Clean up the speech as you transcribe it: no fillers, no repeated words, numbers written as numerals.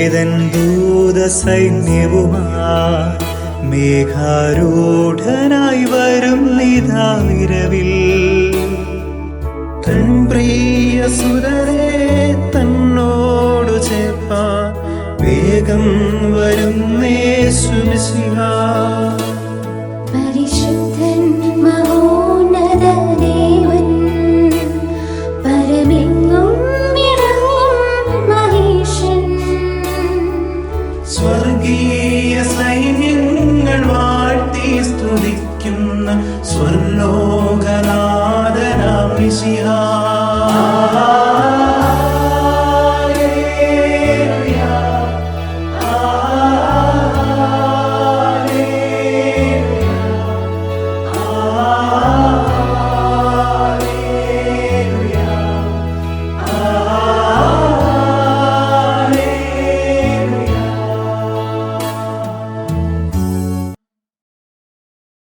ഏതൻ ദൂത സൈന്യവുമായി മേഘാരൂഢനായി വരും നിതാവിരവിൽ. തൻ പ്രിയ സുരരെ തന്നോടു ചേർപ്പാൻ വേഗം വരും യേശു മിശിഹാ. പരിശുദ്ധൻ മഹോന്നത ദേവൻ പരമെങ്ങും ഇറങ്ങും മഹേശൻ. സ്വർഗീയ സൈന്യങ്ങൾ വാഴ്ത്തി സ്തുതിക്കുന്ന സ്വർലോകനാഥനാം മിശിഹാ.